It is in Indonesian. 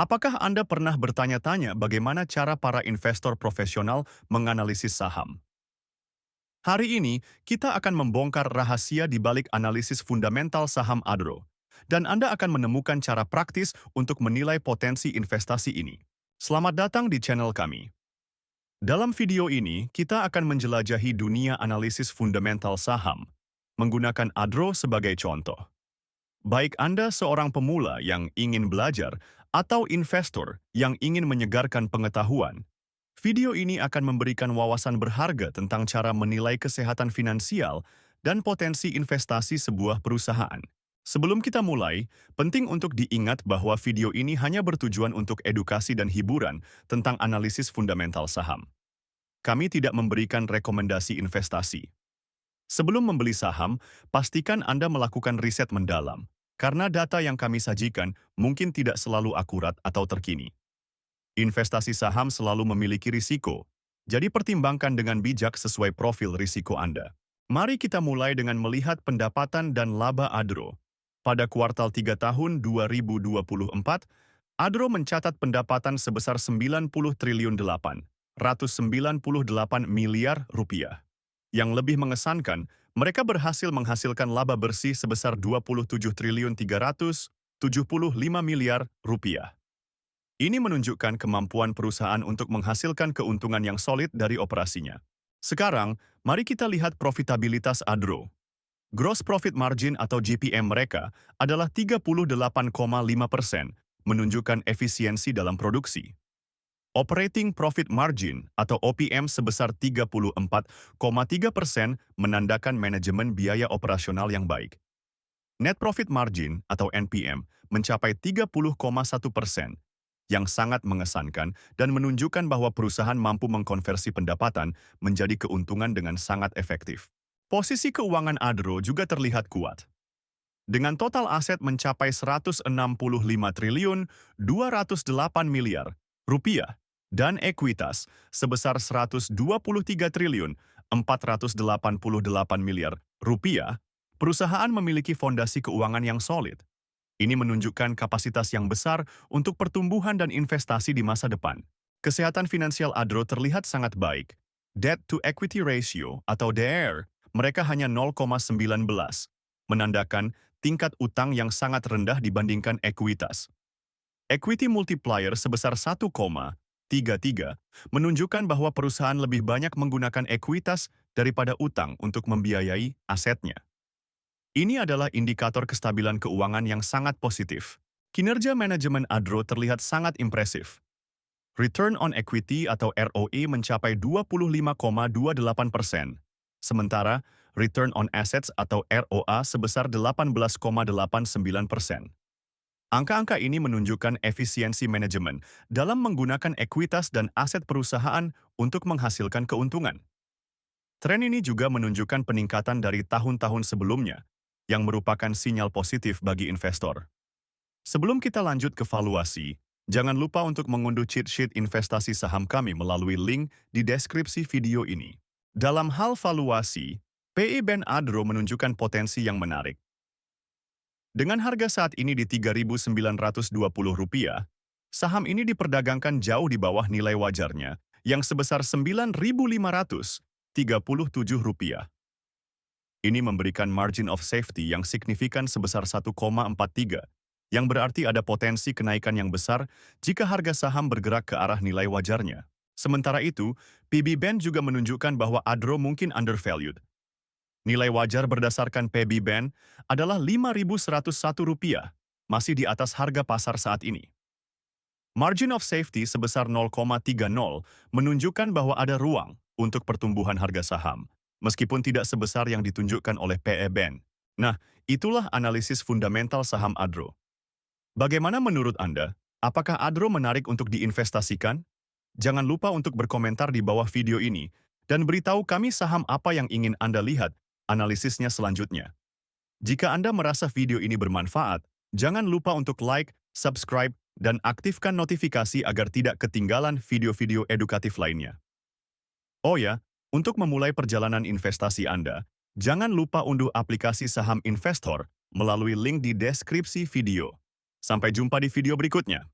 Apakah Anda pernah bertanya-tanya bagaimana cara para investor profesional menganalisis saham? Hari ini, kita akan membongkar rahasia di balik analisis fundamental saham Adro, dan Anda akan menemukan cara praktis untuk menilai potensi investasi ini. Selamat datang di channel kami. Dalam video ini, kita akan menjelajahi dunia analisis fundamental saham, menggunakan Adro sebagai contoh. Baik Anda seorang pemula yang ingin belajar atau investor yang ingin menyegarkan pengetahuan, video ini akan memberikan wawasan berharga tentang cara menilai kesehatan finansial dan potensi investasi sebuah perusahaan. Sebelum kita mulai, penting untuk diingat bahwa video ini hanya bertujuan untuk edukasi dan hiburan tentang analisis fundamental saham. Kami tidak memberikan rekomendasi investasi. Sebelum membeli saham, pastikan Anda melakukan riset mendalam, karena data yang kami sajikan mungkin tidak selalu akurat atau terkini. Investasi saham selalu memiliki risiko, jadi pertimbangkan dengan bijak sesuai profil risiko Anda. Mari kita mulai dengan melihat pendapatan dan laba Adro. Pada kuartal 3 tahun 2024, Adro mencatat pendapatan sebesar 90 triliun 898 miliar rupiah. Yang lebih mengesankan, mereka berhasil menghasilkan laba bersih sebesar 27 triliun 375 miliar rupiah. Ini menunjukkan kemampuan perusahaan untuk menghasilkan keuntungan yang solid dari operasinya. Sekarang, mari kita lihat profitabilitas Adro. Gross Profit Margin atau GPM mereka adalah 38,5%, menunjukkan efisiensi dalam produksi. Operating Profit Margin atau OPM sebesar 34,3% menandakan manajemen biaya operasional yang baik. Net Profit Margin atau NPM mencapai 30,1%, yang sangat mengesankan dan menunjukkan bahwa perusahaan mampu mengkonversi pendapatan menjadi keuntungan dengan sangat efektif. Posisi keuangan Adro juga terlihat kuat. Dengan total aset mencapai 165 triliun 208 miliar rupiah dan ekuitas sebesar 123 triliun 488 miliar rupiah, perusahaan memiliki fondasi keuangan yang solid. Ini menunjukkan kapasitas yang besar untuk pertumbuhan dan investasi di masa depan. Kesehatan finansial Adro terlihat sangat baik. Debt to Equity Ratio atau DER mereka hanya 0,19, menandakan tingkat utang yang sangat rendah dibandingkan ekuitas. Equity multiplier sebesar 1,33 menunjukkan bahwa perusahaan lebih banyak menggunakan ekuitas daripada utang untuk membiayai asetnya. Ini adalah indikator kestabilan keuangan yang sangat positif. Kinerja manajemen Adro terlihat sangat impresif. Return on Equity atau ROE mencapai 25,28%, sementara Return on Assets atau ROA sebesar 18,89%. Angka-angka ini menunjukkan efisiensi manajemen dalam menggunakan ekuitas dan aset perusahaan untuk menghasilkan keuntungan. Tren ini juga menunjukkan peningkatan dari tahun-tahun sebelumnya, yang merupakan sinyal positif bagi investor. Sebelum kita lanjut ke valuasi, jangan lupa untuk mengunduh cheat sheet investasi saham kami melalui link di deskripsi video ini. Dalam hal valuasi, PE Band Adro menunjukkan potensi yang menarik. Dengan harga saat ini di Rp3.920, saham ini diperdagangkan jauh di bawah nilai wajarnya, yang sebesar Rp9.537. Ini memberikan margin of safety yang signifikan sebesar 1,43, yang berarti ada potensi kenaikan yang besar jika harga saham bergerak ke arah nilai wajarnya. Sementara itu, PB Band juga menunjukkan bahwa Adro mungkin undervalued. Nilai wajar berdasarkan PB Band adalah Rp5.101, masih di atas harga pasar saat ini. Margin of safety sebesar 0,30 menunjukkan bahwa ada ruang untuk pertumbuhan harga saham, meskipun tidak sebesar yang ditunjukkan oleh PE Band. Nah, itulah analisis fundamental saham Adro. Bagaimana menurut Anda? Apakah Adro menarik untuk diinvestasikan? Jangan lupa untuk berkomentar di bawah video ini, dan beritahu kami saham apa yang ingin Anda lihat analisisnya selanjutnya. Jika Anda merasa video ini bermanfaat, jangan lupa untuk like, subscribe, dan aktifkan notifikasi agar tidak ketinggalan video-video edukatif lainnya. Oh ya, untuk memulai perjalanan investasi Anda, jangan lupa unduh aplikasi Saham Investor melalui link di deskripsi video. Sampai jumpa di video berikutnya.